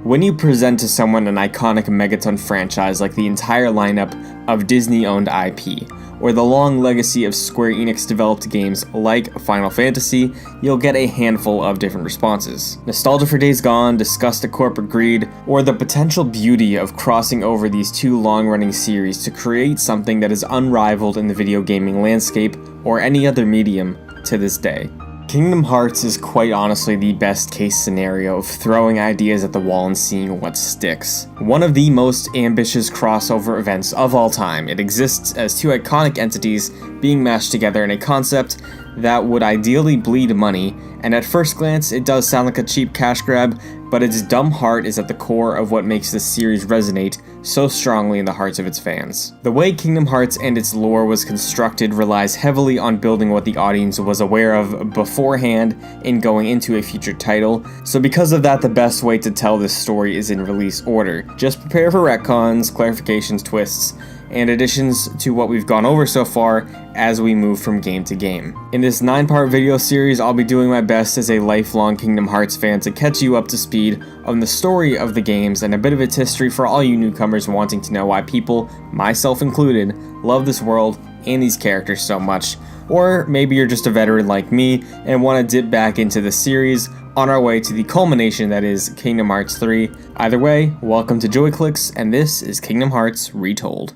When you present to someone an iconic Megaton franchise like the entire lineup of Disney-owned IP, or the long legacy of Square Enix-developed games like Final Fantasy, you'll get a handful of different responses. Nostalgia for Days Gone, disgust at corporate greed, or the potential beauty of crossing over these two long-running series to create something that is unrivaled in the video gaming landscape or any other medium to this day. Kingdom Hearts is quite honestly the best case scenario of throwing ideas at the wall and seeing what sticks. One of the most ambitious crossover events of all time, it exists as two iconic entities being mashed together in a concept that would ideally bleed money, and at first glance it does sound like a cheap cash grab, but its dumb heart is at the core of what makes this series resonate so strongly in the hearts of its fans. The way Kingdom Hearts and its lore was constructed relies heavily on building what the audience was aware of beforehand in going into a future title, so because of that, the best way to tell this story is in release order. Just prepare for retcons, clarifications, twists, and additions to what we've gone over so far as we move from game to game. In this 9-part video series, I'll be doing my best as a lifelong Kingdom Hearts fan to catch you up to speed on the story of the games and a bit of its history for all you newcomers wanting to know why people, myself included, love this world and these characters so much. Or maybe you're just a veteran like me and want to dip back into the series on our way to the culmination that is Kingdom Hearts 3. Either way, welcome to JoyClicks, and this is Kingdom Hearts Retold.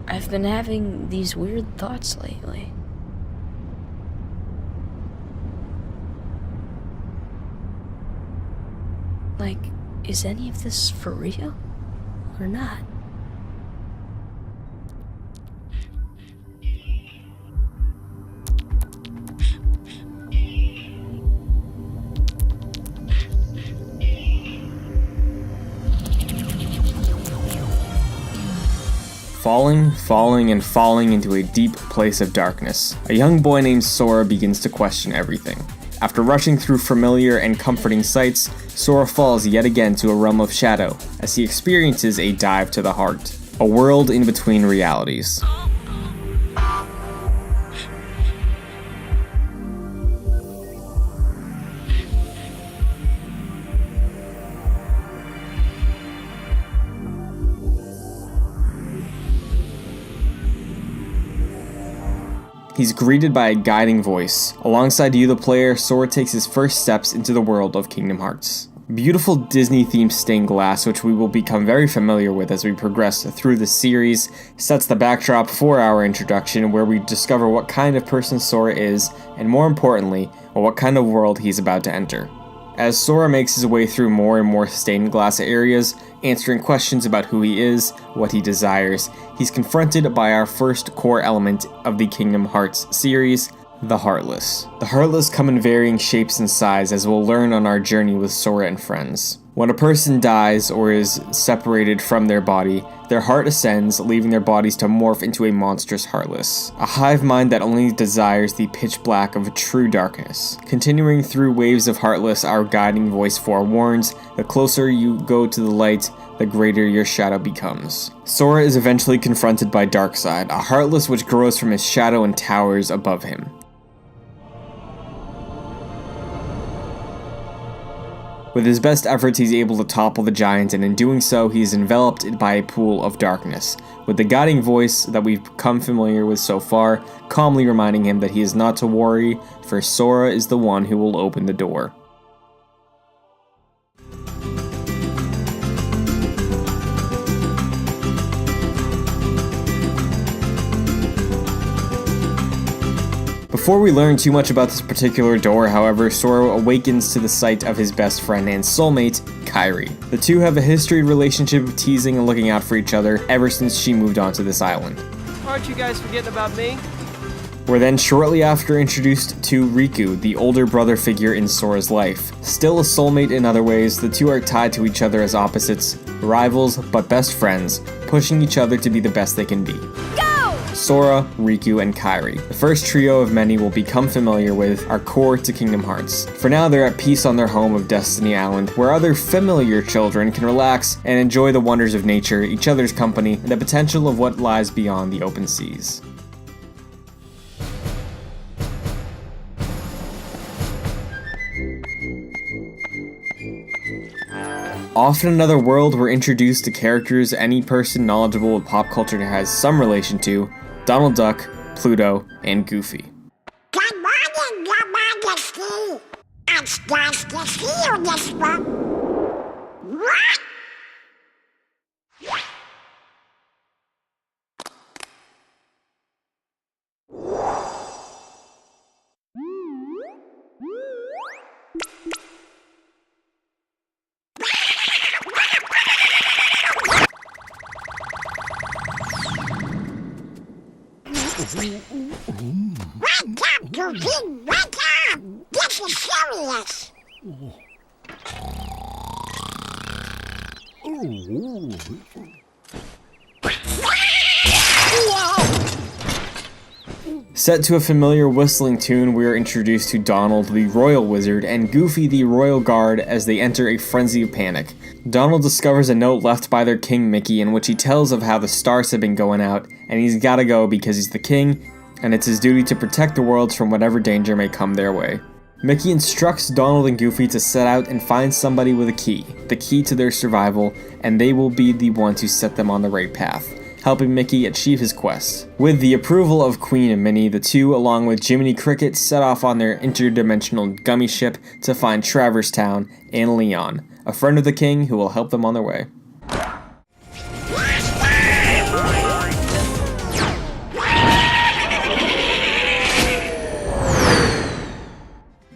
I've been having these weird thoughts lately. Like, is any of this for real or not? Falling into a deep place of darkness, a young boy named Sora begins to question everything. After rushing through familiar and comforting sights, Sora falls yet again to a realm of shadow as he experiences a dive to the heart, a world in between realities. He's greeted by a guiding voice. Alongside you, the player, Sora takes his first steps into the world of Kingdom Hearts. Beautiful Disney-themed stained glass, which we will become very familiar with as we progress through the series, sets the backdrop for our introduction, where we discover what kind of person Sora is, and more importantly, what kind of world he's about to enter. As Sora makes his way through more and more stained glass areas, answering questions about who he is, what he desires, he's confronted by our first core element of the Kingdom Hearts series, the Heartless. The Heartless come in varying shapes and size, as we'll learn on our journey with Sora and friends. When a person dies or is separated from their body, their heart ascends, leaving their bodies to morph into a monstrous Heartless. A hive mind that only desires the pitch black of true darkness. Continuing through waves of Heartless, our guiding voice forewarns, the closer you go to the light, the greater your shadow becomes. Sora is eventually confronted by Darkseid, a Heartless which grows from his shadow and towers above him. With his best efforts, he's able to topple the giant, and in doing so, he is enveloped by a pool of darkness, with the guiding voice that we've become familiar with so far, calmly reminding him that he is not to worry, for Sora is the one who will open the door. Before we learn too much about this particular door, however, Sora awakens to the sight of his best friend and soulmate, Kairi. The two have a history relationship of teasing and looking out for each other ever since she moved onto this island. Aren't you guys forgetting about me? We're then shortly after introduced to Riku, the older brother figure in Sora's life. Still a soulmate in other ways, the two are tied to each other as opposites, rivals, but best friends, pushing each other to be the best they can be. Go! Sora, Riku, and Kairi. The first trio of many we'll become familiar with are core to Kingdom Hearts. For now, they're at peace on their home of Destiny Island, where other familiar children can relax and enjoy the wonders of nature, each other's company, and the potential of what lies beyond the open seas. Off in another world, we're introduced to characters any person knowledgeable with pop culture has some relation to: Donald Duck, Pluto, and Goofy. Good morning, Your Majesty. It's nice to see you this month. What? Wake up, Goofy! Wake up! This is serious! Set to a familiar whistling tune, we are introduced to Donald the Royal Wizard and Goofy the Royal Guard as they enter a frenzy of panic. Donald discovers a note left by their king Mickey in which he tells of how the stars have been going out and he's gotta go because he's the king and it's his duty to protect the world from whatever danger may come their way. Mickey instructs Donald and Goofy to set out and find somebody with a key, the key to their survival, and they will be the one to set them on the right path, helping Mickey achieve his quest. With the approval of Queen and Minnie, the two, along with Jiminy Cricket, set off on their interdimensional gummy ship to find Traverse Town and Leon, a friend of the king who will help them on their way.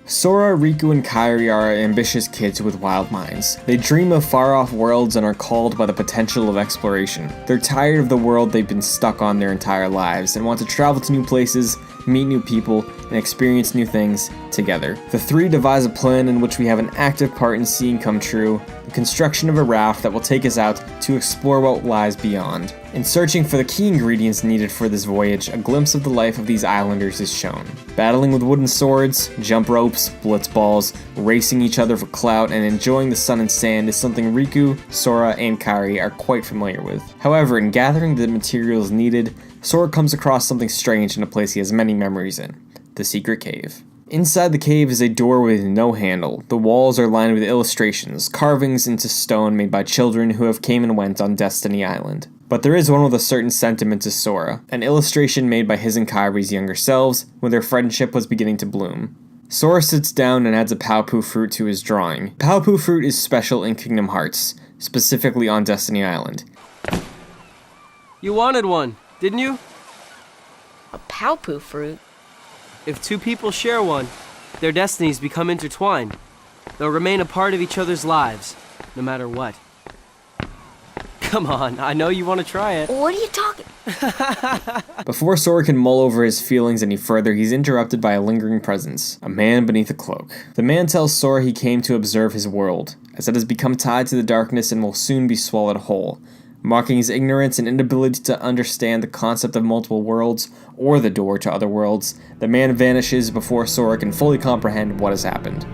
Sora, Riku, and Kairi are ambitious kids with wild minds. They dream of far-off worlds and are called by the potential of exploration. They're tired of the world they've been stuck on their entire lives and want to travel to new places, meet new people, and experience new things together. The three devise a plan in which we have an active part in seeing come true, the construction of a raft that will take us out to explore what lies beyond. In searching for the key ingredients needed for this voyage, a glimpse of the life of these islanders is shown. Battling with wooden swords, jump ropes, blitz balls, racing each other for clout, and enjoying the sun and sand is something Riku, Sora, and Kairi are quite familiar with. However, in gathering the materials needed, Sora comes across something strange in a place he has many memories in: the secret cave. Inside the cave is a door with no handle. The walls are lined with illustrations, carvings into stone made by children who have came and went on Destiny Island. But there is one with a certain sentiment to Sora, an illustration made by his and Kairi's younger selves when their friendship was beginning to bloom. Sora sits down and adds a Paopu fruit to his drawing. Paopu fruit is special in Kingdom Hearts, specifically on Destiny Island. You wanted one, didn't you? A Paopu fruit? If two people share one, their destinies become intertwined. They'll remain a part of each other's lives, no matter what. Come on, I know you want to try it. What are you talking? Before Sora can mull over his feelings any further, he's interrupted by a lingering presence, a man beneath a cloak. The man tells Sora he came to observe his world, as it has become tied to the darkness and will soon be swallowed whole. Mocking his ignorance and inability to understand the concept of multiple worlds or the door to other worlds, the man vanishes before Sora can fully comprehend what has happened.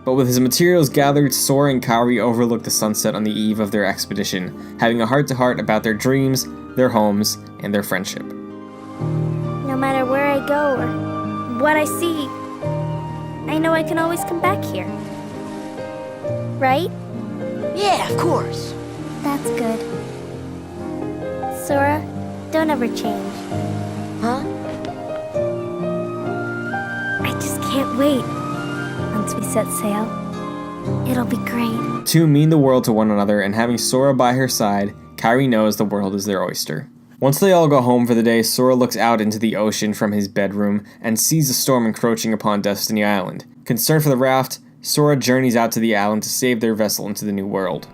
But with his materials gathered, Sora and Kairi overlook the sunset on the eve of their expedition, having a heart-to-heart about their dreams, their homes, and their friendship. No matter where I go or what I see, I know I can always come back here. Right? Yeah, of course. That's good. Sora, don't ever change. Huh? I just can't wait. Once we set sail, it'll be great. Two mean the world to one another, and having Sora by her side, Kairi knows the world is their oyster. Once they all go home for the day, Sora looks out into the ocean from his bedroom and sees a storm encroaching upon Destiny Island. Concerned for the raft, Sora journeys out to the island to save their vessel into the new world.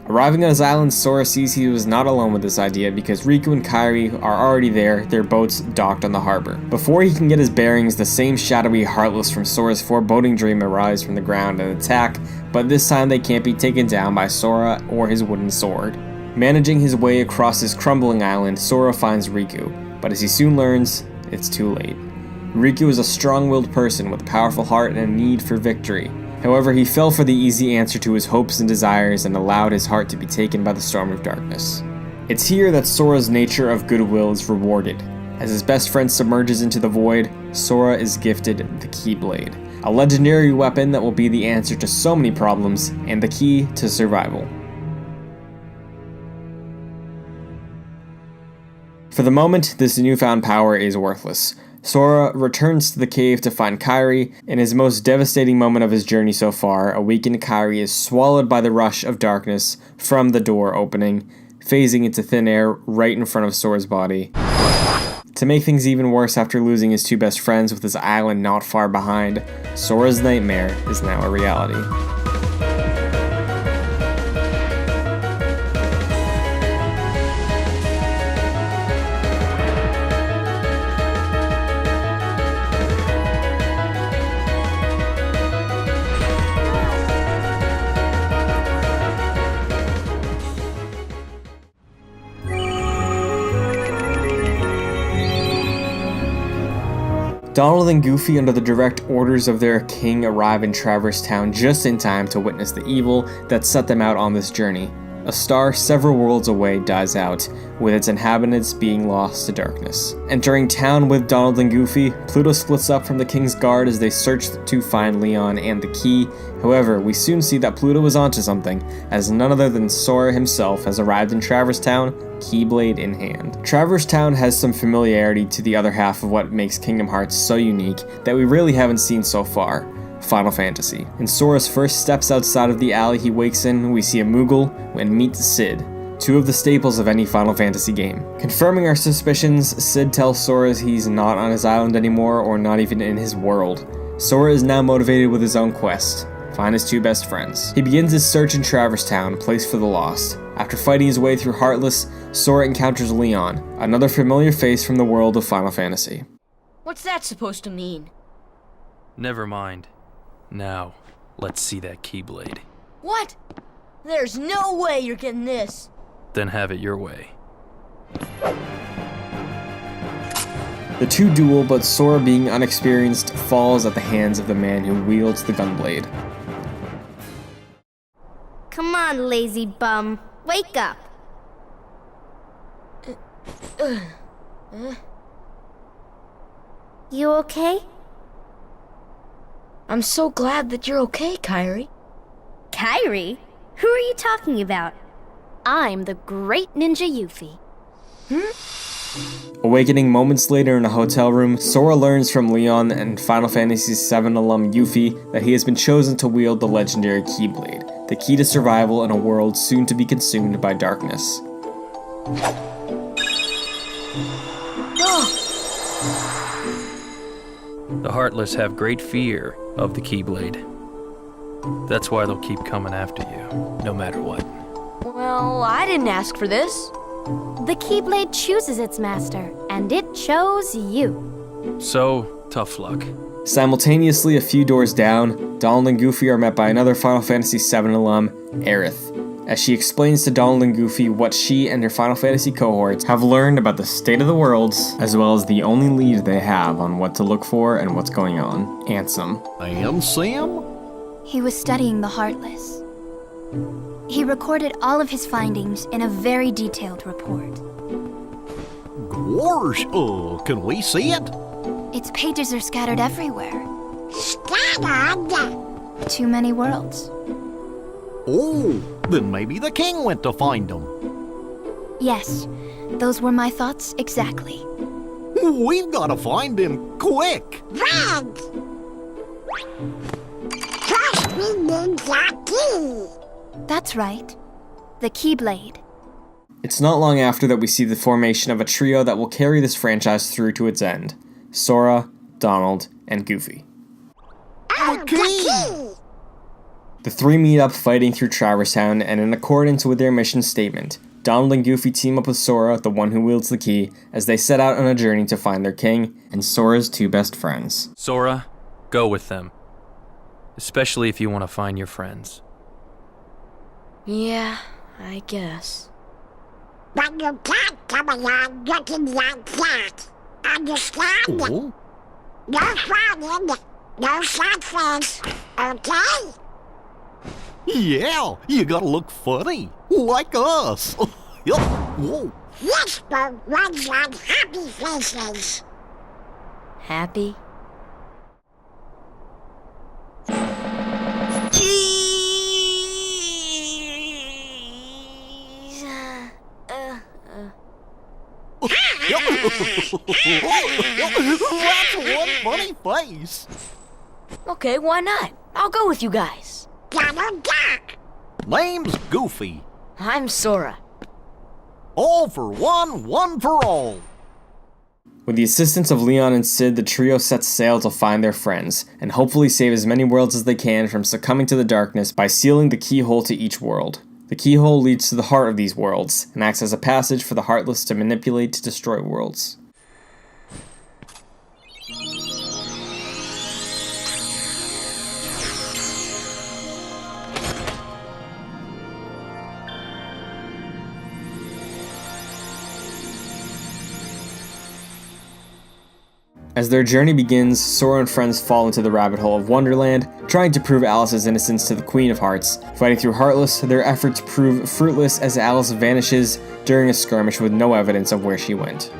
Arriving on his island, Sora sees he was not alone with this idea because Riku and Kairi are already there, their boats docked on the harbor. Before he can get his bearings, the same shadowy Heartless from Sora's foreboding dream arrives from the ground and attack, but this time they can't be taken down by Sora or his wooden sword. Managing his way across his crumbling island, Sora finds Riku, but as he soon learns, it's too late. Riku is a strong-willed person with a powerful heart and a need for victory. However, he fell for the easy answer to his hopes and desires and allowed his heart to be taken by the storm of darkness. It's here that Sora's nature of goodwill is rewarded. As his best friend submerges into the void, Sora is gifted the Keyblade, a legendary weapon that will be the answer to so many problems and the key to survival. For the moment, this newfound power is worthless. Sora returns to the cave to find Kairi. In his most devastating moment of his journey so far, a weakened Kairi is swallowed by the rush of darkness from the door opening, phasing into thin air right in front of Sora's body. To make things even worse, after losing his two best friends with his island not far behind, Sora's nightmare is now a reality. Donald and Goofy, under the direct orders of their king, arrive in Traverse Town just in time to witness the evil that set them out on this journey. A star several worlds away dies out, with its inhabitants being lost to darkness. Entering town with Donald and Goofy, Pluto splits up from the king's guard as they search to find Leon and the key. However, we soon see that Pluto is onto something, as none other than Sora himself has arrived in Traverse Town, Keyblade in hand. Traverse Town has some familiarity to the other half of what makes Kingdom Hearts so unique that we really haven't seen so far: Final Fantasy. In Sora's first steps outside of the alley he wakes in, we see a Moogle and meet Sid, two of the staples of any Final Fantasy game. Confirming our suspicions, Sid tells Sora he's not on his island anymore, or not even in his world. Sora is now motivated with his own quest: find his two best friends. He begins his search in Traverse Town, a place for the lost. After fighting his way through Heartless, Sora encounters Leon, another familiar face from the world of Final Fantasy. What's that supposed to mean? Never mind. Now, let's see that Keyblade. What? There's no way you're getting this. Then have it your way. The two duel, but Sora, being unexperienced, falls at the hands of the man who wields the gunblade. Come on, lazy bum. Wake up. You okay? I'm so glad that you're okay, Kairi. Kairi? Who are you talking about? I'm the great ninja Yuffie. Awakening moments later in a hotel room, Sora learns from Leon and Final Fantasy VII alum Yuffie that he has been chosen to wield the legendary Keyblade, the key to survival in a world soon to be consumed by darkness. The Heartless have great fear of the Keyblade. That's why they'll keep coming after you, no matter what. Well, I didn't ask for this. The Keyblade chooses its master, and it chose you. So, tough luck. Simultaneously, a few doors down, Donald and Goofy are met by another Final Fantasy VII alum, Aerith, as she explains to Donald and Goofy what she and her Final Fantasy cohorts have learned about the state of the worlds, as well as the only lead they have on what to look for and what's going on: Ansem. Ansem? He was studying the Heartless. He recorded all of his findings in a very detailed report. Gosh, can we see it? Its pages are scattered everywhere. Scattered? Too many worlds. Oh, then maybe the king went to find them. Yes, those were my thoughts exactly. We've got to find him quick. Red! First we need the key. That's right. The Keyblade. It's not long after that we see the formation of a trio that will carry this franchise through to its end: Sora, Donald, and Goofy. Oh, the key! The three meet up fighting through Traverse Town, and in accordance with their mission statement, Donald and Goofy team up with Sora, the one who wields the key, as they set out on a journey to find their king and Sora's two best friends. Sora, go with them. Especially if you want to find your friends. Yeah, I guess. But you can't come along looking like that. Understand? Oh? No frowning, no sad face, okay? Yeah, you gotta look funny. Like us. Yup. Whoa. Whisper runs on happy faces. Happy? That's one funny face. Okay, why not? I'll go with you guys. Donald Duck. Name's Goofy. I'm Sora. All for one, one for all. With the assistance of Leon and Sid, the trio sets sail to find their friends, and hopefully save as many worlds as they can from succumbing to the darkness by sealing the keyhole to each world. The keyhole leads to the heart of these worlds, and acts as a passage for the Heartless to manipulate to destroy worlds. As their journey begins, Sora and friends fall into the rabbit hole of Wonderland, trying to prove Alice's innocence to the Queen of Hearts. Fighting through Heartless, their efforts prove fruitless as Alice vanishes during a skirmish with no evidence of where she went.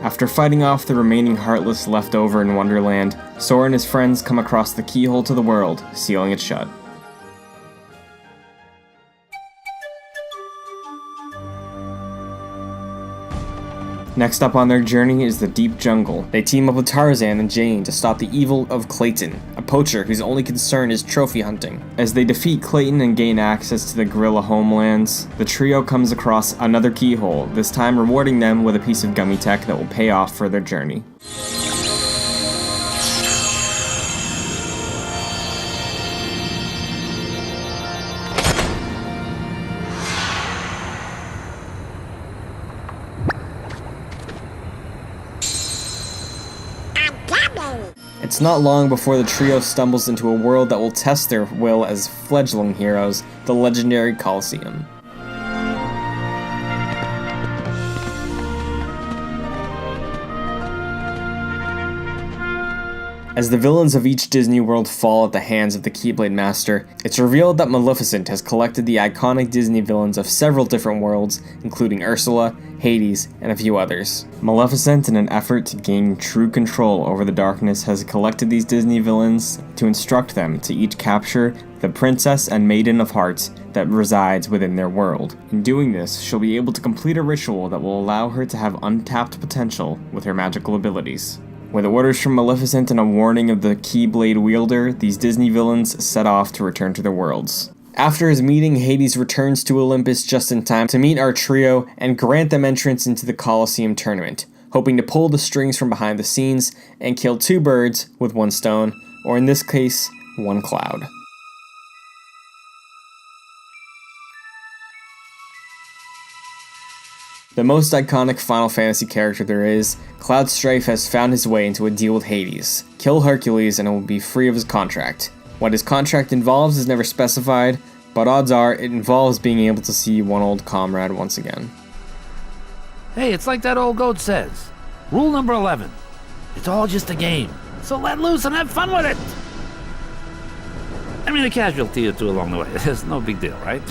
After fighting off the remaining Heartless left over in Wonderland, Sora and his friends come across the keyhole to the world, sealing it shut. Next up on their journey is the deep jungle. They team up with Tarzan and Jane to stop the evil of Clayton, a poacher whose only concern is trophy hunting. As they defeat Clayton and gain access to the gorilla homelands, the trio comes across another keyhole, this time rewarding them with a piece of gummy tech that will pay off for their journey. It's not long before the trio stumbles into a world that will test their will as fledgling heroes, the legendary Colosseum. As the villains of each Disney World fall at the hands of the Keyblade Master, it's revealed that Maleficent has collected the iconic Disney villains of several different worlds, including Ursula, Hades, and a few others. Maleficent, in an effort to gain true control over the darkness, has collected these Disney villains to instruct them to each capture the Princess and Maiden of Hearts that resides within their world. In doing this, she'll be able to complete a ritual that will allow her to have untapped potential with her magical abilities. With orders from Maleficent and a warning of the Keyblade wielder, these Disney villains set off to return to their worlds. After his meeting, Hades returns to Olympus just in time to meet our trio and grant them entrance into the Colosseum tournament, hoping to pull the strings from behind the scenes and kill two birds with one stone, or in this case, one cloud. The most iconic Final Fantasy character there is, Cloud Strife has found his way into a deal with Hades. Kill Hercules and he will be free of his contract. What his contract involves is never specified, but odds are it involves being able to see one old comrade once again. Hey, it's like that old goat says. Rule number 11. It's all just a game, so let loose and have fun with it! I mean, a casualty or two along the way. It's no big deal, right?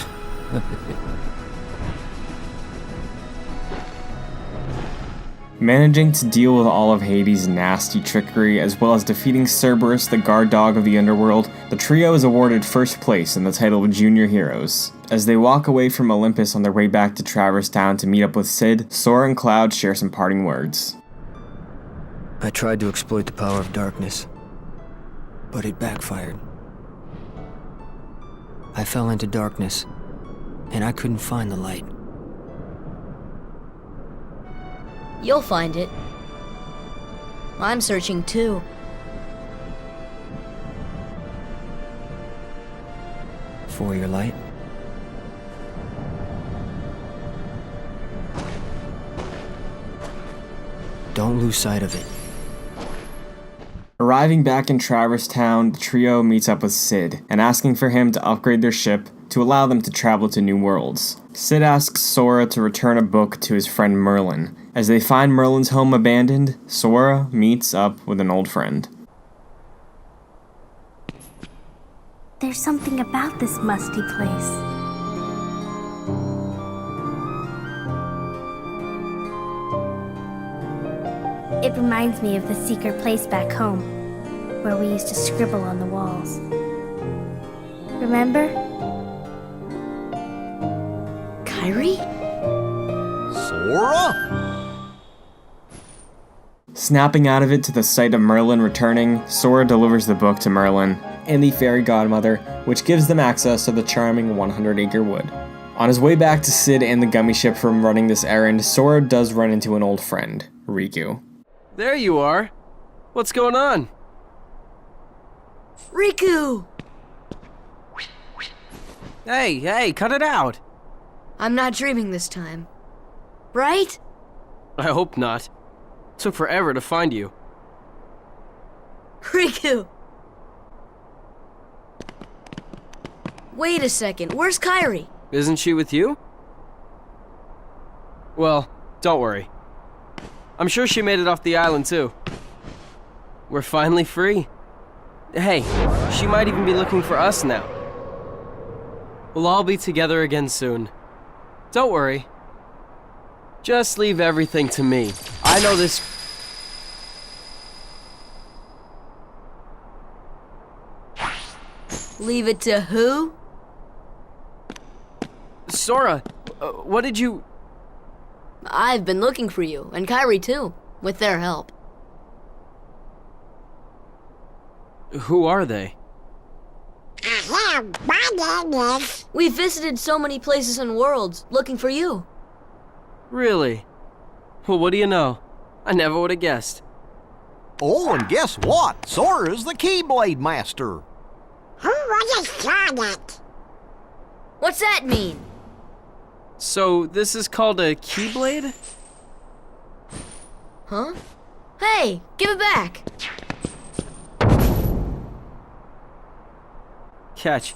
Managing to deal with all of Hades' nasty trickery, as well as defeating Cerberus, the guard dog of the underworld, the trio is awarded first place in the title of Junior Heroes. As they walk away from Olympus on their way back to Traverse Town to meet up with Sid, Sora and Cloud share some parting words. I tried to exploit the power of darkness, but it backfired. I fell into darkness, and I couldn't find the light. You'll find it. I'm searching too. for your light. Don't lose sight of it. Arriving back in Traverse Town, the trio meets up with Sid, and asking for him to upgrade their ship to allow them to travel to new worlds. Sid asks Sora to return a book to his friend Merlin. As they find Merlin's home abandoned, Sora meets up with an old friend. There's something about this musty place. It reminds me of the secret place back home, where we used to scribble on the walls. Remember? Kairi? Sora? Snapping out of it to the sight of Merlin returning, Sora delivers the book to Merlin and the fairy godmother, which gives them access to the charming 100-acre wood. On his way back to Sid and the gummy ship from running this errand, Sora does run into an old friend, Riku. There you are. What's going on? Riku! Hey, cut it out. I'm not dreaming this time. Right? I hope not. Took forever to find you. Riku! Wait a second, where's Kairi? Isn't she with you? Well, don't worry. I'm sure she made it off the island too. We're finally free. Hey, she might even be looking for us now. We'll all be together again soon. Don't worry. Just leave everything to me. I know this... Leave it to who? Sora, what did you... I've been looking for you, and Kairi too, with their help. Who are they? My name is... We visited so many places and worlds, looking for you. Really? Well, what do you know? I never would have guessed. Oh, and guess what? Sora's the Keyblade Master. Who was a Sonic? What's that mean? So, this is called a Keyblade? Huh? Hey, give it back! Catch.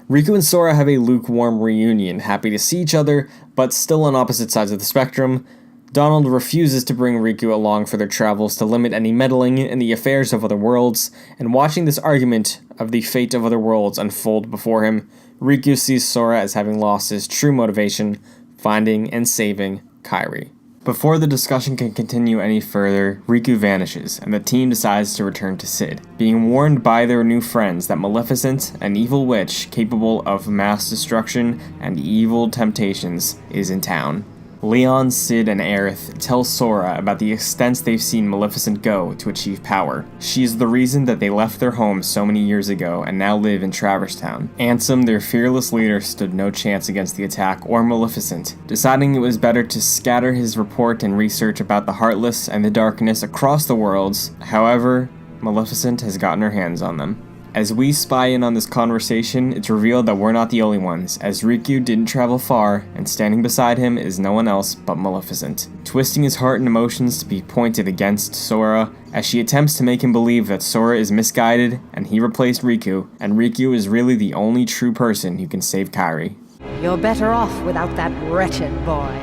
Riku and Sora have a lukewarm reunion, happy to see each other, but still on opposite sides of the spectrum. Donald refuses to bring Riku along for their travels to limit any meddling in the affairs of other worlds, and watching this argument of the fate of other worlds unfold before him, Riku sees Sora as having lost his true motivation, finding and saving Kairi. Before the discussion can continue any further, Riku vanishes, and the team decides to return to Sid, being warned by their new friends that Maleficent, an evil witch capable of mass destruction and evil temptations, is in town. Leon, Sid, and Aerith tell Sora about the extents they've seen Maleficent go to achieve power. She is the reason that they left their home so many years ago and now live in Traverse Town. Ansem, their fearless leader, stood no chance against the attack or Maleficent, deciding it was better to scatter his report and research about the Heartless and the Darkness across the worlds. However, Maleficent has gotten her hands on them. As we spy in on this conversation, it's revealed that we're not the only ones, as Riku didn't travel far, and standing beside him is no one else but Maleficent, twisting his heart and emotions to be pointed against Sora, as she attempts to make him believe that Sora is misguided and he replaced Riku, and Riku is really the only true person who can save Kairi. You're better off without that wretched boy.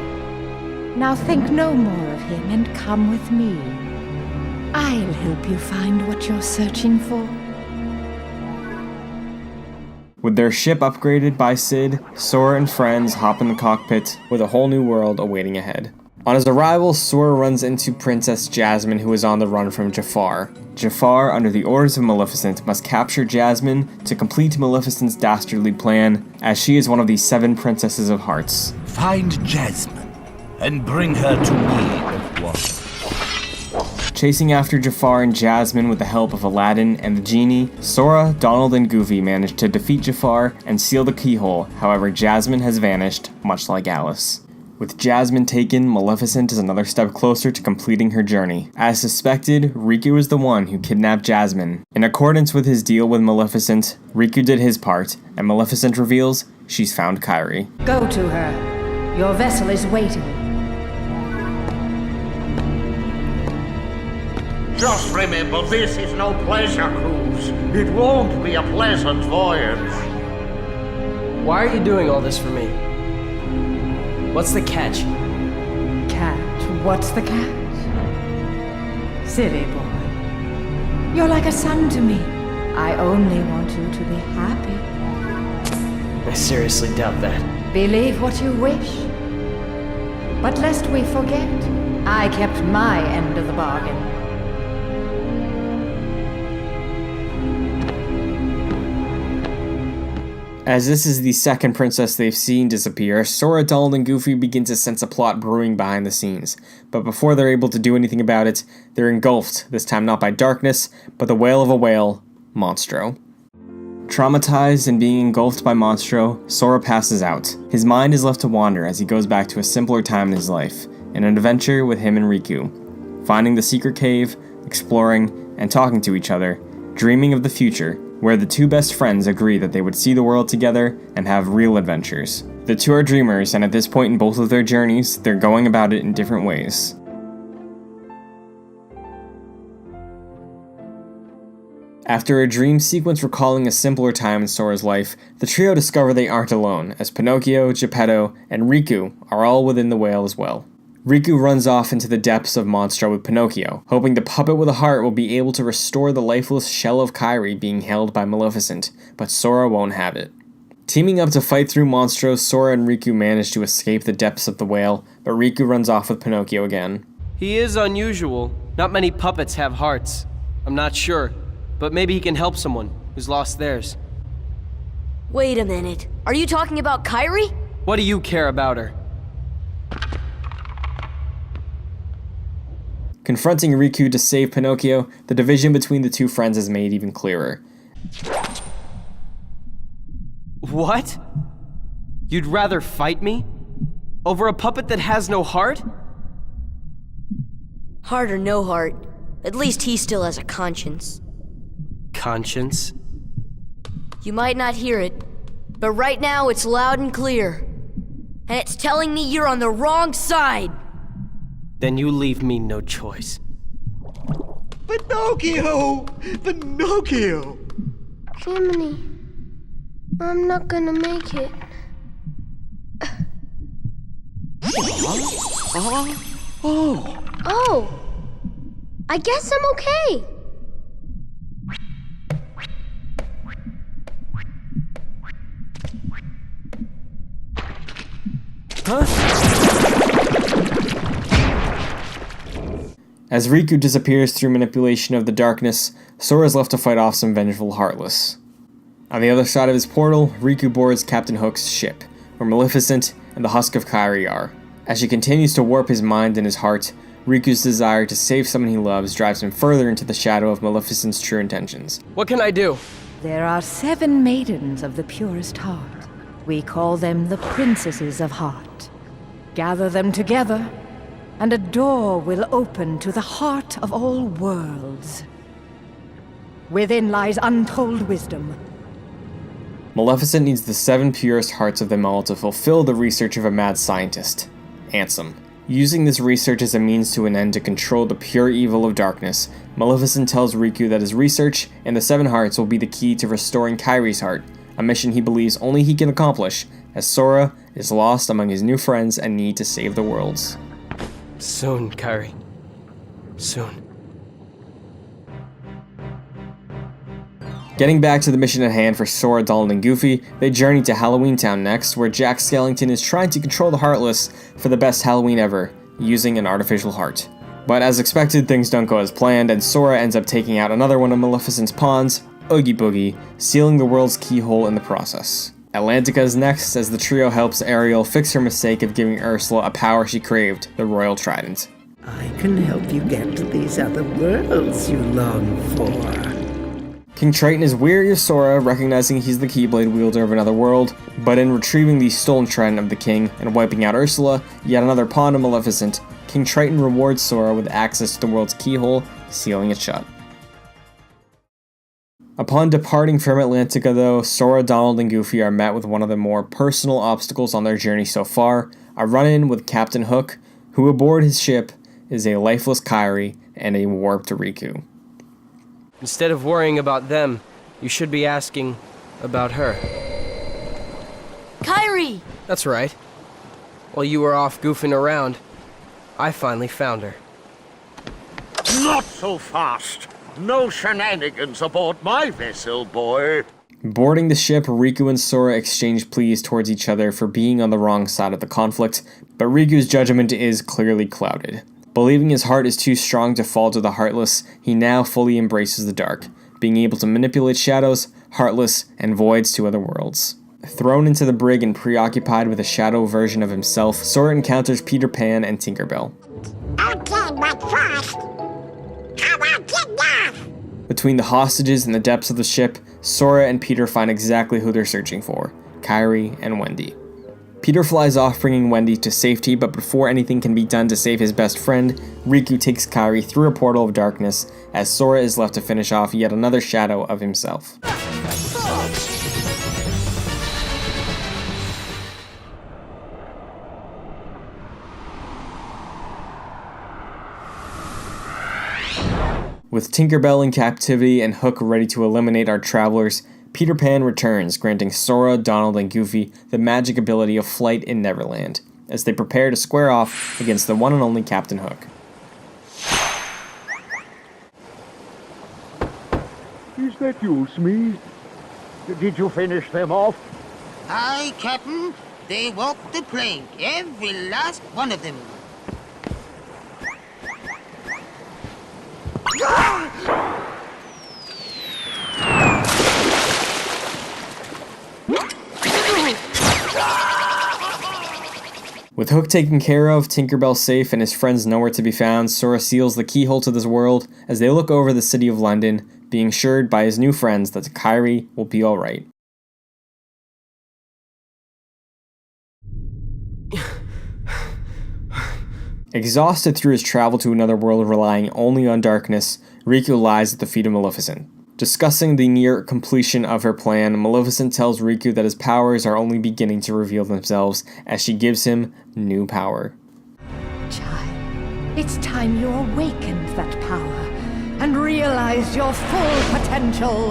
Now think no more of him and come with me. I'll help you find what you're searching for. With their ship upgraded by Sid, Sora and friends hop in the cockpit with a whole new world awaiting ahead. On his arrival, Sora runs into Princess Jasmine, who is on the run from Jafar. Jafar, under the orders of Maleficent, must capture Jasmine to complete Maleficent's dastardly plan, as she is one of the 7 Princesses of Hearts. Find Jasmine and bring her to me at once. Chasing after Jafar and Jasmine with the help of Aladdin and the genie, Sora, Donald, and Goofy manage to defeat Jafar and seal the keyhole. However, Jasmine has vanished, much like Alice. With Jasmine taken, Maleficent is another step closer to completing her journey. As suspected, Riku is the one who kidnapped Jasmine. In accordance with his deal with Maleficent, Riku did his part, and Maleficent reveals she's found Kairi. Go to her. Your vessel is waiting. Just remember, this is no pleasure cruise. It won't be a pleasant voyage. Why are you doing all this for me? What's the catch? Catch? What's the catch? Silly boy. You're like a son to me. I only want you to be happy. I seriously doubt that. Believe what you wish. But lest we forget, I kept my end of the bargain. As this is the second princess they've seen disappear, Sora, Donald, and Goofy begin to sense a plot brewing behind the scenes. But before they're able to do anything about it, they're engulfed, this time not by darkness, but the wail of a whale, Monstro. Traumatized and being engulfed by Monstro, Sora passes out. His mind is left to wander as he goes back to a simpler time in his life, in an adventure with him and Riku, finding the secret cave, exploring, and talking to each other, dreaming of the future, where the two best friends agree that they would see the world together and have real adventures. The two are dreamers, and at this point in both of their journeys, they're going about it in different ways. After a dream sequence recalling a simpler time in Sora's life, the trio discover they aren't alone, as Pinocchio, Geppetto, and Riku are all within the whale as well. Riku runs off into the depths of Monstro with Pinocchio, hoping the puppet with a heart will be able to restore the lifeless shell of Kairi being held by Maleficent, but Sora won't have it. Teaming up to fight through Monstro, Sora and Riku manage to escape the depths of the whale, but Riku runs off with Pinocchio again. He is unusual. Not many puppets have hearts. I'm not sure, but maybe he can help someone who's lost theirs. Wait a minute. Are you talking about Kairi? What do you care about her? Confronting Riku to save Pinocchio, the division between the two friends is made even clearer. What? You'd rather fight me? Over a puppet that has no heart? Heart or no heart, at least he still has a conscience. Conscience? You might not hear it, but right now it's loud and clear. And it's telling me you're on the wrong side! Then you leave me no choice. Pinocchio! Pinocchio! Jiminy, I'm not gonna make it. Oh, I guess I'm okay. As Riku disappears through manipulation of the darkness, Sora is left to fight off some vengeful Heartless. On the other side of his portal, Riku boards Captain Hook's ship, where Maleficent and the Husk of Kairi are. As she continues to warp his mind and his heart, Riku's desire to save someone he loves drives him further into the shadow of Maleficent's true intentions. What can I do? There are 7 maidens of the purest heart. We call them the Princesses of Heart. Gather them together, and a door will open to the heart of all worlds. Within lies untold wisdom. Maleficent needs the 7 purest hearts of them all to fulfill the research of a mad scientist, Ansem. Using this research as a means to an end to control the pure evil of darkness, Maleficent tells Riku that his research and the 7 hearts will be the key to restoring Kairi's heart, a mission he believes only he can accomplish, as Sora is lost among his new friends and need to save the worlds. Soon, Kairi. Soon. Getting back to the mission at hand for Sora, Donald, and Goofy, they journey to Halloween Town next, where Jack Skellington is trying to control the Heartless for the best Halloween ever, using an artificial heart. But as expected, things don't go as planned, and Sora ends up taking out another one of Maleficent's pawns, Oogie Boogie, sealing the world's keyhole in the process. Atlantica is next, as the trio helps Ariel fix her mistake of giving Ursula a power she craved, the Royal Trident. I can help you get to these other worlds you long for. King Triton is weary of Sora, recognizing he's the Keyblade wielder of another world, but in retrieving the stolen trident of the king and wiping out Ursula, yet another pawn of Maleficent, King Triton rewards Sora with access to the world's keyhole, sealing it shut. Upon departing from Atlantica though, Sora, Donald, and Goofy are met with one of the more personal obstacles on their journey so far, a run-in with Captain Hook, who aboard his ship is a lifeless Kairi and a warped Riku. Instead of worrying about them, you should be asking about her. Kairi! That's right. While you were off goofing around, I finally found her. Not so fast! No shenanigans aboard my vessel, boy! Boarding the ship, Riku and Sora exchange pleas towards each other for being on the wrong side of the conflict, but Riku's judgment is clearly clouded. Believing his heart is too strong to fall to the Heartless, he now fully embraces the dark, being able to manipulate shadows, Heartless, and voids to other worlds. Thrown into the brig and preoccupied with a shadow version of himself, Sora encounters Peter Pan and Tinkerbell. Okay, but first, how about kidnapped? Between the hostages and the depths of the ship, Sora and Peter find exactly who they're searching for, Kairi and Wendy. Peter flies off bringing Wendy to safety, but before anything can be done to save his best friend, Riku takes Kairi through a portal of darkness as Sora is left to finish off yet another shadow of himself. With Tinkerbell in captivity and Hook ready to eliminate our travelers, Peter Pan returns, granting Sora, Donald, and Goofy the magic ability of flight in Neverland, as they prepare to square off against the one and only Captain Hook. Is that you, Smee? Did you finish them off? Aye, Captain. They walked the plank, every last one of them. With Hook taken care of, Tinkerbell safe, and his friends nowhere to be found, Sora seals the keyhole to this world as they look over the city of London, being assured by his new friends that Kairi will be alright. Exhausted through his travel to another world relying only on darkness, Riku lies at the feet of Maleficent. Discussing the near completion of her plan, Maleficent tells Riku that his powers are only beginning to reveal themselves as she gives him new power. Child, it's time you awakened that power and realized your full potential.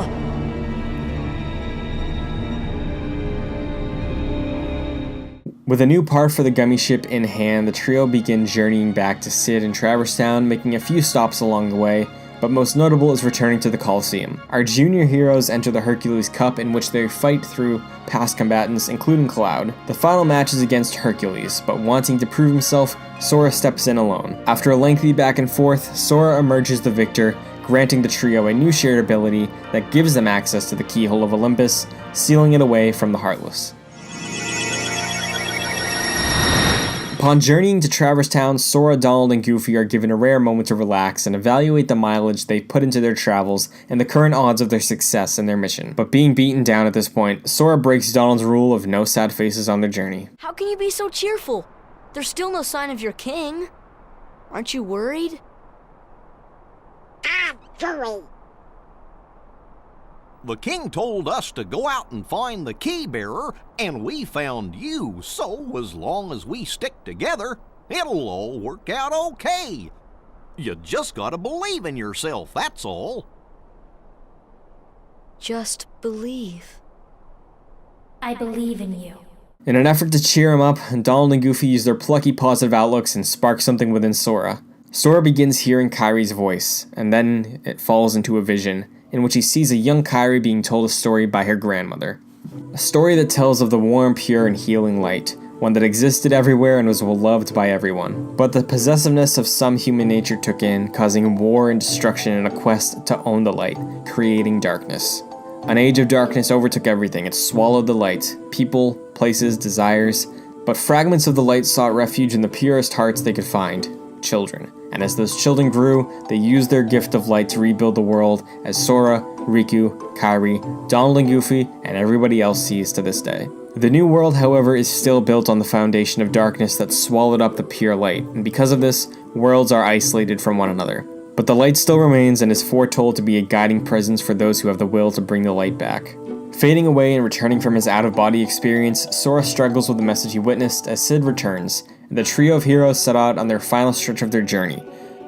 With a new part for the Gummy Ship in hand, the trio begin journeying back to Sid and Traverse Town, making a few stops along the way, but most notable is returning to the Colosseum. Our junior heroes enter the Hercules Cup, in which they fight through past combatants, including Cloud. The final match is against Hercules, but wanting to prove himself, Sora steps in alone. After a lengthy back and forth, Sora emerges the victor, granting the trio a new shared ability that gives them access to the Keyhole of Olympus, sealing it away from the Heartless. Upon journeying to Traverse Town, Sora, Donald, and Goofy are given a rare moment to relax and evaluate the mileage they've put into their travels and the current odds of their success in their mission. But being beaten down at this point, Sora breaks Donald's rule of no sad faces on their journey. How can you be so cheerful? There's still no sign of your king. Aren't you worried? Actually, The king told us to go out and find the key bearer, and we found you, so as long as we stick together, it'll all work out okay. You just gotta believe in yourself, that's all. Just believe. I believe in you. In an effort to cheer him up, Donald and Goofy use their plucky positive outlooks and spark something within Sora. Sora begins hearing Kairi's voice, and then it falls into a vision, in which he sees a young Kairi being told a story by her grandmother. A story that tells of the warm, pure, and healing light, one that existed everywhere and was beloved by everyone. But the possessiveness of some human nature took in, causing war and destruction in a quest to own the light, creating darkness. An age of darkness overtook everything. It swallowed the light, people, places, desires, but fragments of the light sought refuge in the purest hearts they could find, children. And as those children grew, they used their gift of light to rebuild the world as Sora, Riku, Kairi, Donald and Goofy, and everybody else sees to this day. The new world, however, is still built on the foundation of darkness that swallowed up the pure light, and because of this, worlds are isolated from one another. But the light still remains and is foretold to be a guiding presence for those who have the will to bring the light back. Fading away and returning from his out-of-body experience, Sora struggles with the message he witnessed as Sid returns, and the trio of heroes set out on their final stretch of their journey.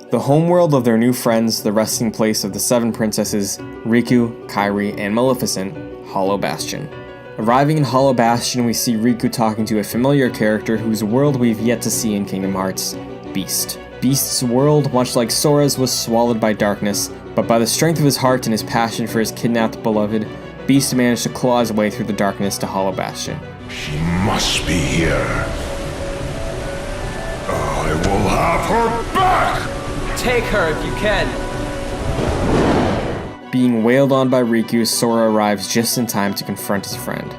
The homeworld of their new friends, the resting place of the 7 princesses, Riku, Kairi, and Maleficent, Hollow Bastion. Arriving in Hollow Bastion, we see Riku talking to a familiar character whose world we've yet to see in Kingdom Hearts, Beast. Beast's world, much like Sora's, was swallowed by darkness, but by the strength of his heart and his passion for his kidnapped beloved, Beast managed to claw his way through the darkness to Hollow Bastion. She must be here. I will have her back! Take her if you can. Being wailed on by Riku, Sora arrives just in time to confront his friend.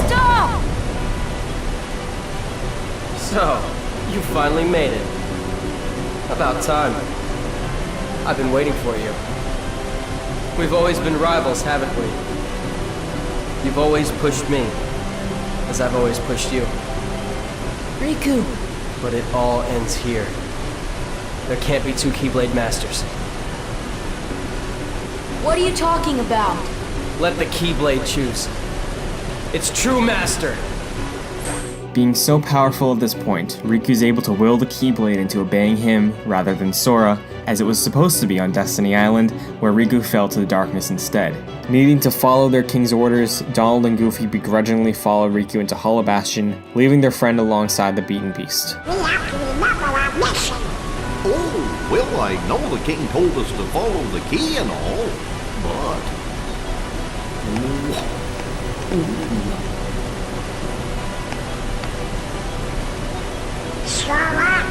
Stop! So, you finally made it. About time. I've been waiting for you. We've always been rivals, haven't we? You've always pushed me, as I've always pushed you. Riku! But it all ends here. There can't be 2 Keyblade Masters. What are you talking about? Let the Keyblade choose. Its true master! Being so powerful at this point, Riku is able to will the Keyblade into obeying him rather than Sora, as it was supposed to be on Destiny Island, where Riku fell to the darkness instead. Needing to follow their king's orders, Donald and Goofy begrudgingly follow Riku into Hollow Bastion, leaving their friend alongside the beaten beast. We have to remember our mission. Oh, well, I know the king told us to follow the key and all, but... Sorry.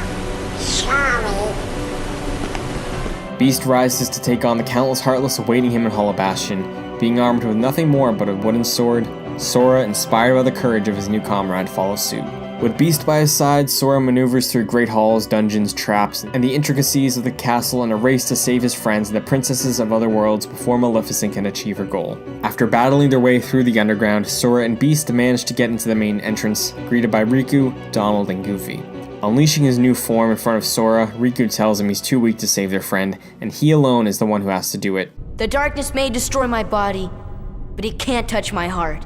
Beast rises to take on the countless Heartless awaiting him in Hollow Bastion. Being armed with nothing more but a wooden sword, Sora, inspired by the courage of his new comrade, follows suit. With Beast by his side, Sora maneuvers through great halls, dungeons, traps, and the intricacies of the castle in a race to save his friends, the princesses of other worlds, before Maleficent can achieve her goal. After battling their way through the underground, Sora and Beast manage to get into the main entrance, greeted by Riku, Donald, and Goofy. Unleashing his new form in front of Sora, Riku tells him he's too weak to save their friend, and he alone is the one who has to do it. The darkness may destroy my body, but it can't touch my heart.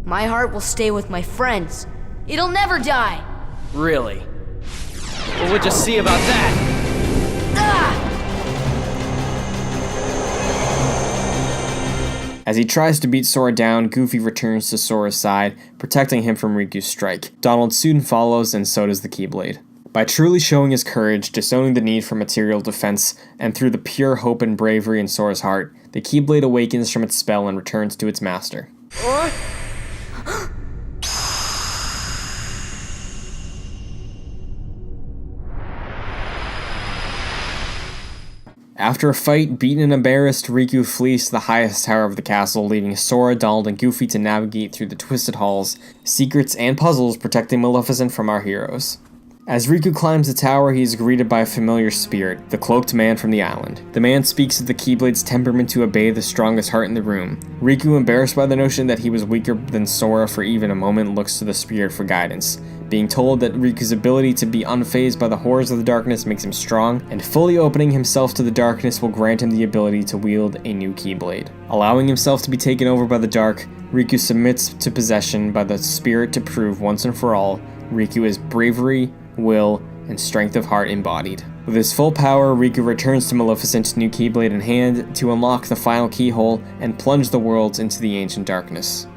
My heart will stay with my friends. It'll never die! Really? Well, we'll just see about that! Ah! As he tries to beat Sora down, Goofy returns to Sora's side, protecting him from Riku's strike. Donald soon follows, and so does the Keyblade. By truly showing his courage, disowning the need for material defense, and through the pure hope and bravery in Sora's heart, the Keyblade awakens from its spell and returns to its master. After a fight, beaten and embarrassed, Riku flees to the highest tower of the castle, leaving Sora, Donald, and Goofy to navigate through the twisted halls, secrets, and puzzles protecting Maleficent from our heroes. As Riku climbs the tower, he is greeted by a familiar spirit, the cloaked man from the island. The man speaks of the Keyblade's temperament to obey the strongest heart in the room. Riku, embarrassed by the notion that he was weaker than Sora for even a moment, looks to the spirit for guidance. Being told that Riku's ability to be unfazed by the horrors of the darkness makes him strong, and fully opening himself to the darkness will grant him the ability to wield a new Keyblade. Allowing himself to be taken over by the dark, Riku submits to possession by the spirit to prove once and for all Riku is bravery, will, and strength of heart embodied. With his full power, Riku returns to Maleficent's new Keyblade in hand to unlock the final keyhole and plunge the worlds into the ancient darkness.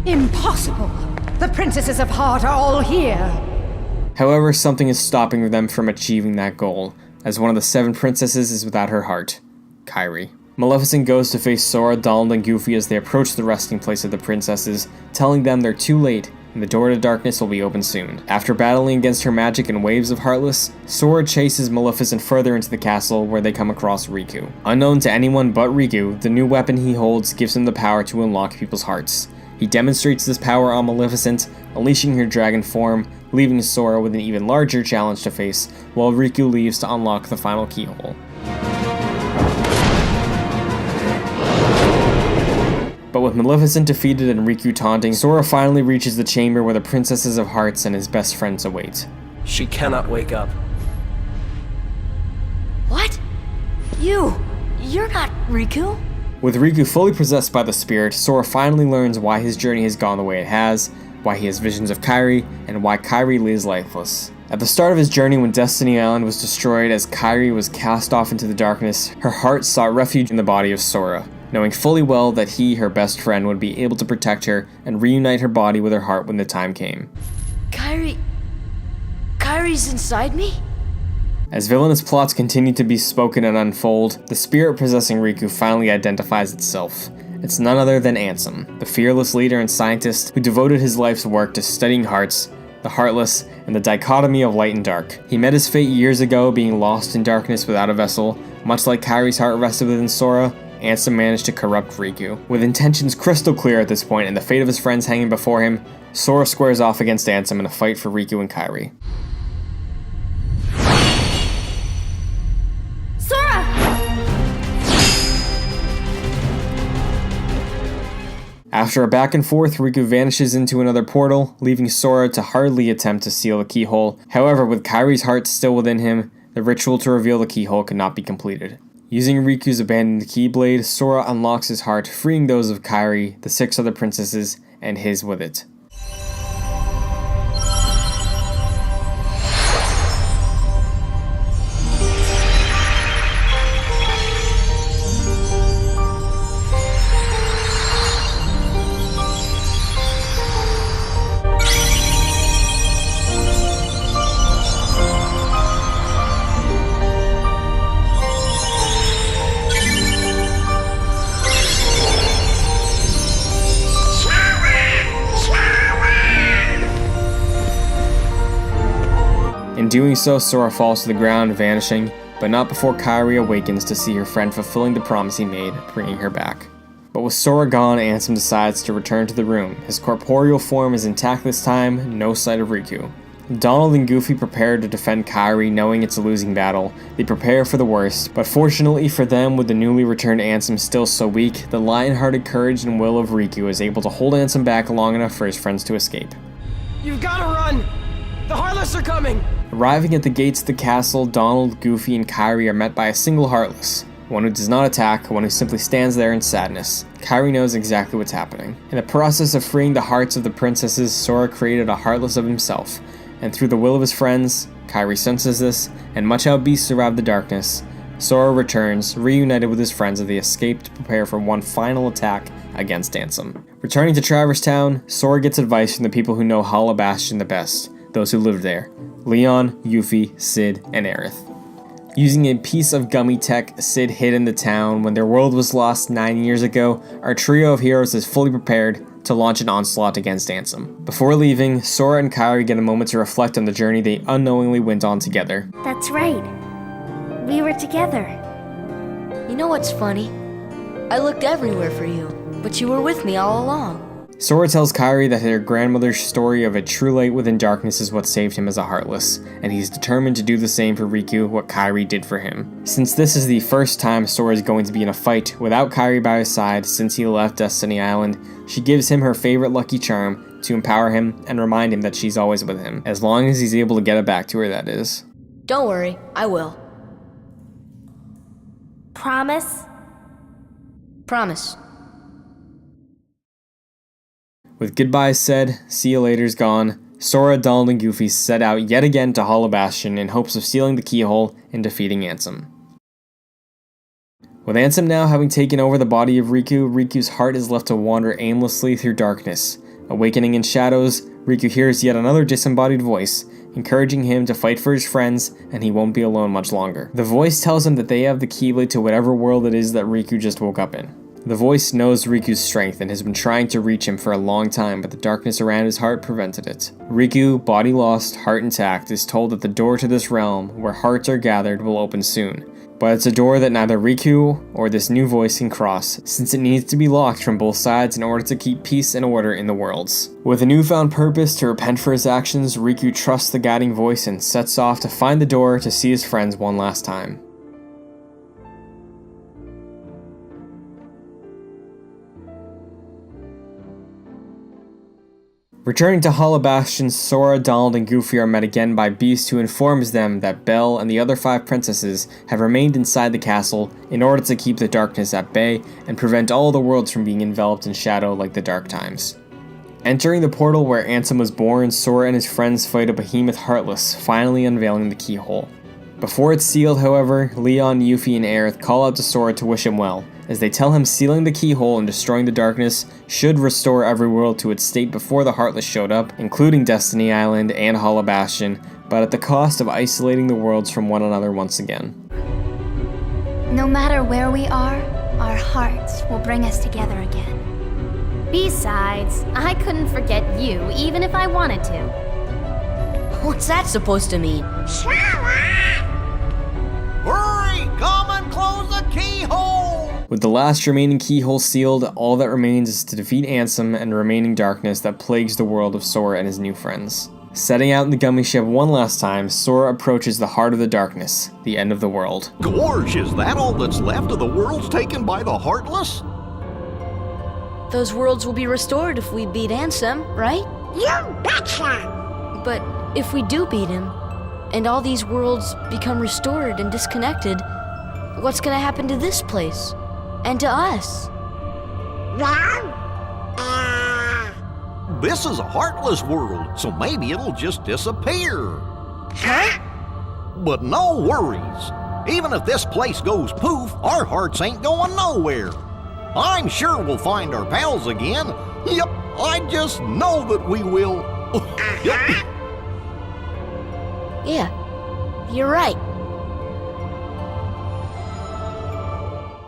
Impossible! The Princesses of Heart are all here! However, something is stopping them from achieving that goal, as one of the 7 princesses is without her heart, Kairi. Maleficent goes to face Sora, Donald, and Goofy as they approach the resting place of the princesses, telling them they're too late and the door to darkness will be open soon. After battling against her magic and waves of Heartless, Sora chases Maleficent further into the castle where they come across Riku. Unknown to anyone but Riku, the new weapon he holds gives him the power to unlock people's hearts. He demonstrates this power on Maleficent, unleashing her dragon form, leaving Sora with an even larger challenge to face, while Riku leaves to unlock the final keyhole. But with Maleficent defeated and Riku taunting, Sora finally reaches the chamber where the Princesses of Hearts and his best friends await. She cannot wake up. What? You're not Riku? With Riku fully possessed by the spirit, Sora finally learns why his journey has gone the way it has, why he has visions of Kairi, and why Kairi lays lifeless. At the start of his journey when Destiny Island was destroyed as Kairi was cast off into the darkness, her heart sought refuge in the body of Sora, knowing fully well that he, her best friend, would be able to protect her and reunite her body with her heart when the time came. Kairi's inside me? As villainous plots continue to be spoken and unfold, the spirit possessing Riku finally identifies itself. It's none other than Ansem, the fearless leader and scientist who devoted his life's work to studying hearts, the heartless, and the dichotomy of light and dark. He met his fate years ago, being lost in darkness without a vessel. Much like Kairi's heart rested within Sora, Ansem managed to corrupt Riku. With intentions crystal clear at this point and the fate of his friends hanging before him, Sora squares off against Ansem in a fight for Riku and Kairi. Sora! After a back and forth, Riku vanishes into another portal, leaving Sora to hardly attempt to seal the keyhole. However, with Kairi's heart still within him, the ritual to reveal the keyhole could not be completed. Using Riku's abandoned Keyblade, Sora unlocks his heart, freeing those of Kairi, the 6 other princesses, and his with it. In doing so, Sora falls to the ground, vanishing, but not before Kairi awakens to see her friend fulfilling the promise he made, bringing her back. But with Sora gone, Ansem decides to return to the room. His corporeal form is intact this time, no sight of Riku. Donald and Goofy prepare to defend Kairi, knowing it's a losing battle. They prepare for the worst, but fortunately for them, with the newly returned Ansem still so weak, the lion-hearted courage and will of Riku is able to hold Ansem back long enough for his friends to escape. You've gotta run! The Heartless are coming! Arriving at the gates of the castle, Donald, Goofy, and Kairi are met by a single Heartless. One who does not attack, one who simply stands there in sadness. Kairi knows exactly what's happening. In the process of freeing the hearts of the princesses, Sora created a Heartless of himself, and through the will of his friends, Kairi senses this, and much how beasts survive the darkness, Sora returns, reunited with his friends as they escape to prepare for one final attack against Ansem. Returning to Traverse Town, Sora gets advice from the people who know Hollow Bastion the best, those who lived there: Leon, Yuffie, Sid, and Aerith. Using a piece of gummy tech Sid hid in the town when their world was lost 9 years ago, our trio of heroes is fully prepared to launch an onslaught against Ansem. Before leaving, Sora and Kairi get a moment to reflect on the journey they unknowingly went on together. That's right. We were together. You know what's funny? I looked everywhere for you, but you were with me all along. Sora tells Kairi that her grandmother's story of a true light within darkness is what saved him as a Heartless, and he's determined to do the same for Riku what Kairi did for him. Since this is the first time Sora is going to be in a fight without Kairi by his side since he left Destiny Island, she gives him her favorite lucky charm to empower him and remind him that she's always with him, as long as he's able to get it back to her, that is. Don't worry, I will. Promise? Promise. With goodbyes said, see you later's gone, Sora, Donald, and Goofy set out yet again to Hollow Bastion in hopes of sealing the keyhole and defeating Ansem. With Ansem now having taken over the body of Riku, Riku's heart is left to wander aimlessly through darkness. Awakening in shadows, Riku hears yet another disembodied voice, encouraging him to fight for his friends, and he won't be alone much longer. The voice tells him that they have the Keyblade to whatever world it is that Riku just woke up in. The voice knows Riku's strength and has been trying to reach him for a long time, but the darkness around his heart prevented it. Riku, body lost, heart intact, is told that the door to this realm, where hearts are gathered, will open soon. But it's a door that neither Riku or this new voice can cross, since it needs to be locked from both sides in order to keep peace and order in the worlds. With a newfound purpose to repent for his actions, Riku trusts the guiding voice and sets off to find the door to see his friends one last time. Returning to Hollow Bastion, Sora, Donald, and Goofy are met again by Beast, who informs them that Belle and the other 5 princesses have remained inside the castle in order to keep the darkness at bay and prevent all the worlds from being enveloped in shadow like the Dark Times. Entering the portal where Ansem was born, Sora and his friends fight a behemoth Heartless, finally unveiling the keyhole. Before it's sealed, however, Leon, Yuffie, and Aerith call out to Sora to wish him well, as they tell him sealing the keyhole and destroying the darkness should restore every world to its state before the Heartless showed up, including Destiny Island and Hollow Bastion, but at the cost of isolating the worlds from one another once again. No matter where we are, our hearts will bring us together again. Besides, I couldn't forget you even if I wanted to. What's that supposed to mean? Hurry! Come and close the keyhole! With the last remaining keyhole sealed, all that remains is to defeat Ansem and the remaining darkness that plagues the world of Sora and his new friends. Setting out in the gummy ship one last time, Sora approaches the heart of the darkness, the end of the world. Gorge, is that all that's left of the worlds taken by the Heartless? Those worlds will be restored if we beat Ansem, right? You betcha! But if we do beat him, and all these worlds become restored and disconnected, what's gonna happen to this place? And to us? This is a Heartless world, so maybe it'll just disappear. Huh? But no worries. Even if this place goes poof, our hearts ain't going nowhere. I'm sure we'll find our pals again. Yep, I just know that we will. Yeah, you're right.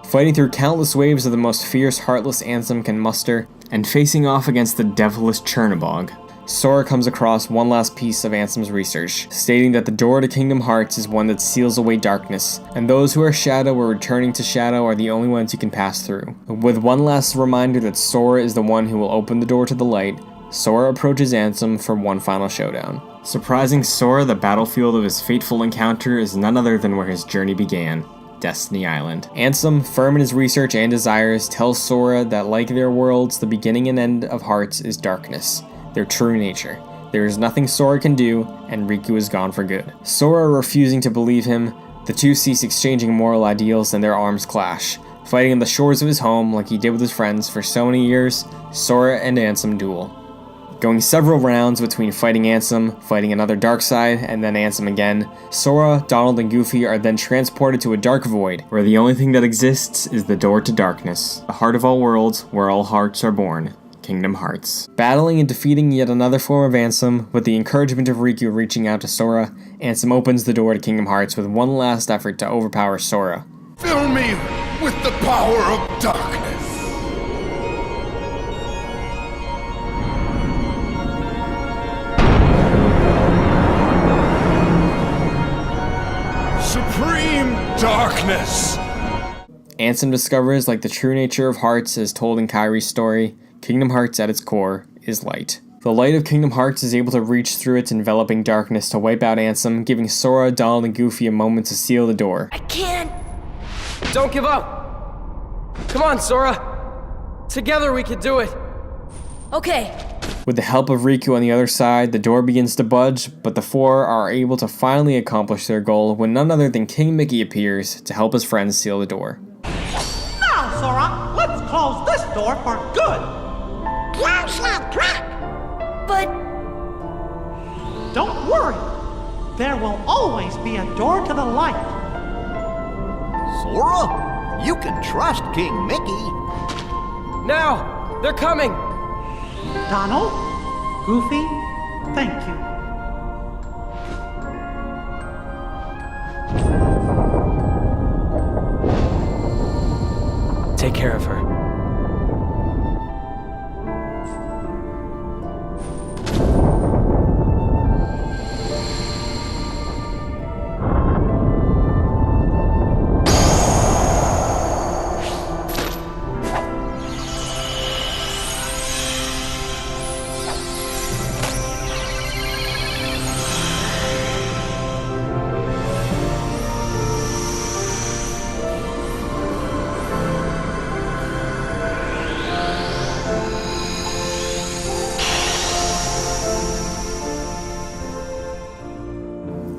Fighting through countless waves of the most fierce Heartless Ansem can muster, and facing off against the devilish Chernobog, Sora comes across one last piece of Ansem's research, stating that the door to Kingdom Hearts is one that seals away darkness, and those who are Shadow or returning to Shadow are the only ones who can pass through. With one last reminder that Sora is the one who will open the door to the light, Sora approaches Ansem for one final showdown. Surprising Sora, the battlefield of his fateful encounter is none other than where his journey began. Destiny Island. Ansem, firm in his research and desires, tells Sora that like their worlds, the beginning and end of Hearts is darkness, their true nature. There is nothing Sora can do, and Riku is gone for good. Sora refusing to believe him, the two cease exchanging moral ideals and their arms clash. Fighting on the shores of his home like he did with his friends for so many years, Sora and Ansem duel. Going several rounds between fighting Ansem, fighting another Darkseid, and then Ansem again, Sora, Donald, and Goofy are then transported to a dark void, where the only thing that exists is the door to darkness, the heart of all worlds, where all hearts are born. Kingdom Hearts. Battling and defeating yet another form of Ansem, with the encouragement of Riku reaching out to Sora, Ansem opens the door to Kingdom Hearts with one last effort to overpower Sora. Fill me with the power of darkness. Supreme darkness! Ansem discovers, like the true nature of Hearts as told in Kairi's story, Kingdom Hearts at its core is light. The light of Kingdom Hearts is able to reach through its enveloping darkness to wipe out Ansem, giving Sora, Donald, and Goofy a moment to seal the door. I can't! Don't give up! Come on, Sora! Together we could do it! Okay. With the help of Riku on the other side, the door begins to budge, but the four are able to finally accomplish their goal when none other than King Mickey appears to help his friends seal the door. Now, Sora, let's close this door for good! Close that quick! But... Don't worry. There will always be a door to the light. Sora, you can trust King Mickey. Now! They're coming! Donald, Goofy, thank you. Take care of her.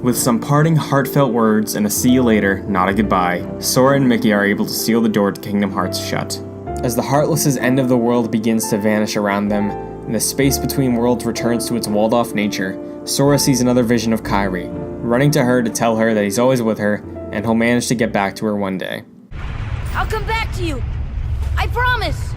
With some parting heartfelt words and a see you later, not a goodbye, Sora and Mickey are able to seal the door to Kingdom Hearts shut. As the Heartless' end of the world begins to vanish around them, and the space between worlds returns to its walled-off nature, Sora sees another vision of Kairi, running to her to tell her that he's always with her, and he'll manage to get back to her one day. I'll come back to you. I promise.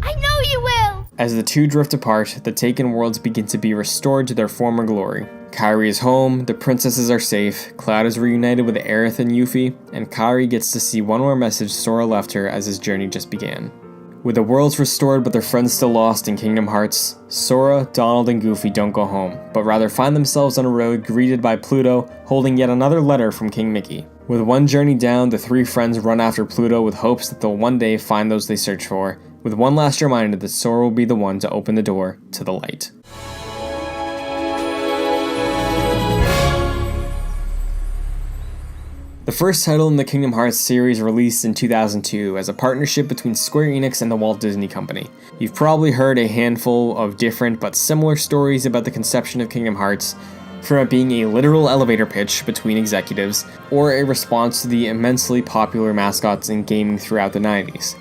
I know you will! As the two drift apart, the taken worlds begin to be restored to their former glory. Kairi is home, the princesses are safe, Cloud is reunited with Aerith and Yuffie, and Kairi gets to see one more message Sora left her as his journey just began. With the worlds restored but their friends still lost in Kingdom Hearts, Sora, Donald, and Goofy don't go home, but rather find themselves on a road greeted by Pluto holding yet another letter from King Mickey. With one journey down, the three friends run after Pluto with hopes that they'll one day find those they search for, with one last reminder that Sora will be the one to open the door to the light. The first title in the Kingdom Hearts series released in 2002 as a partnership between Square Enix and the Walt Disney Company. You've probably heard a handful of different but similar stories about the conception of Kingdom Hearts, from it being a literal elevator pitch between executives, or a response to the immensely popular mascots in gaming throughout the 90s.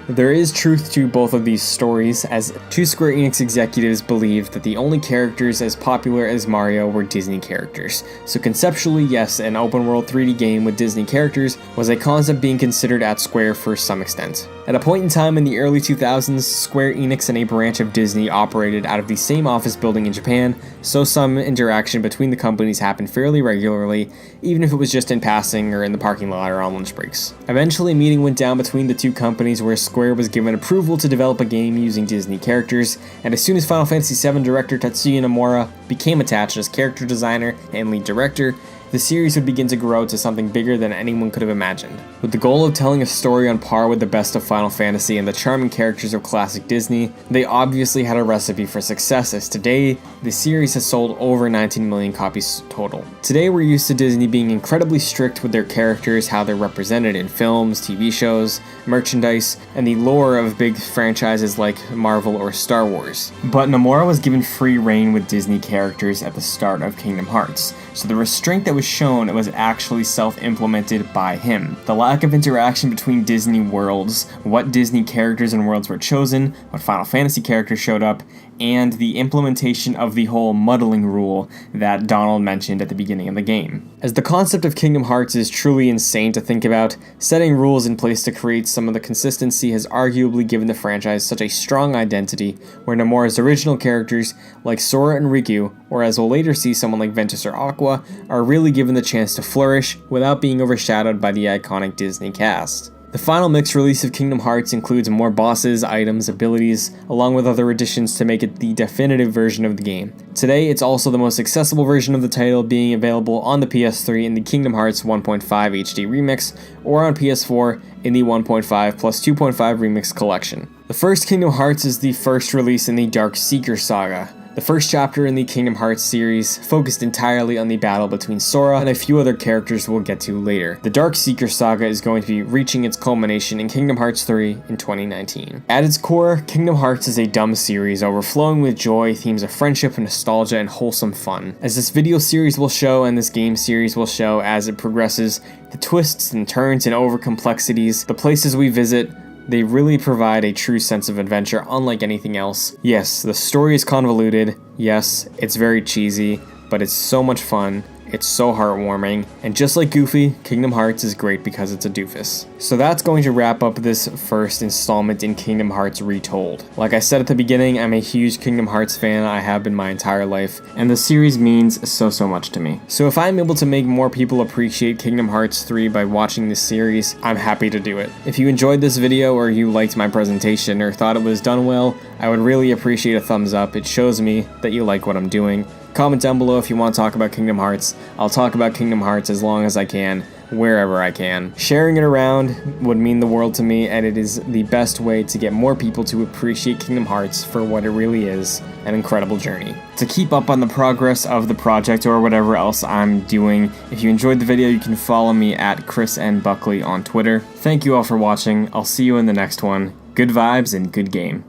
There is truth to both of these stories, as two Square Enix executives believed that the only characters as popular as Mario were Disney characters. So conceptually, yes, an open-world 3D game with Disney characters was a concept being considered at Square for some extent. At a point in time in the early 2000s, Square Enix and a branch of Disney operated out of the same office building in Japan, so some interaction between the companies happened fairly regularly, even if it was just in passing or in the parking lot or on lunch breaks. Eventually, a meeting went down between the two companies where Square was given approval to develop a game using Disney characters, and as soon as Final Fantasy VII director Tetsuya Nomura became attached as character designer and lead director, the series would begin to grow to something bigger than anyone could have imagined. With the goal of telling a story on par with the best of Final Fantasy and the charming characters of classic Disney, they obviously had a recipe for success, as today, the series has sold over 19 million copies total. Today we're used to Disney being incredibly strict with their characters, how they're represented in films, TV shows, merchandise, and the lore of big franchises like Marvel or Star Wars. But Nomura was given free reign with Disney characters at the start of Kingdom Hearts, so the restraint that was shown was actually self-implemented by him. The lack of interaction between Disney worlds, what Disney characters and worlds were chosen, what Final Fantasy characters showed up, and the implementation of the whole muddling rule that Donald mentioned at the beginning of the game. As the concept of Kingdom Hearts is truly insane to think about, setting rules in place to create some of the consistency has arguably given the franchise such a strong identity, where Nomura's original characters, like Sora and Riku, or as we'll later see someone like Ventus or Aqua, are really given the chance to flourish without being overshadowed by the iconic Disney cast. The final mix release of Kingdom Hearts includes more bosses, items, abilities, along with other additions to make it the definitive version of the game. Today, it's also the most accessible version of the title, being available on the PS3 in the Kingdom Hearts 1.5 HD Remix, or on PS4 in the 1.5 plus 2.5 Remix collection. The first Kingdom Hearts is the first release in the Dark Seeker saga. The first chapter in the Kingdom Hearts series focused entirely on the battle between Sora and a few other characters we'll get to later. The Dark Seeker saga is going to be reaching its culmination in Kingdom Hearts 3 in 2019. At its core, Kingdom Hearts is a dumb series overflowing with joy, themes of friendship, nostalgia, and wholesome fun. As this video series will show and this game series will show as it progresses, the twists and turns and over complexities, the places we visit, they really provide a true sense of adventure unlike anything else. Yes, the story is convoluted, yes, it's very cheesy, but it's so much fun, it's so heartwarming, and just like Goofy, Kingdom Hearts is great because it's a doofus. So that's going to wrap up this first installment in Kingdom Hearts Retold. Like I said at the beginning, I'm a huge Kingdom Hearts fan, I have been my entire life, and the series means so much to me. So if I'm able to make more people appreciate Kingdom Hearts 3 by watching this series, I'm happy to do it. If you enjoyed this video or you liked my presentation or thought it was done well, I would really appreciate a thumbs up. It shows me that you like what I'm doing. Comment down below if you want to talk about Kingdom Hearts. I'll talk about Kingdom Hearts as long as I can, wherever I can. Sharing it around would mean the world to me, and it is the best way to get more people to appreciate Kingdom Hearts for what it really is, an incredible journey. To keep up on the progress of the project or whatever else I'm doing, if you enjoyed the video, you can follow me at Chris N. Buckley on Twitter. Thank you all for watching. I'll see you in the next one. Good vibes and good game.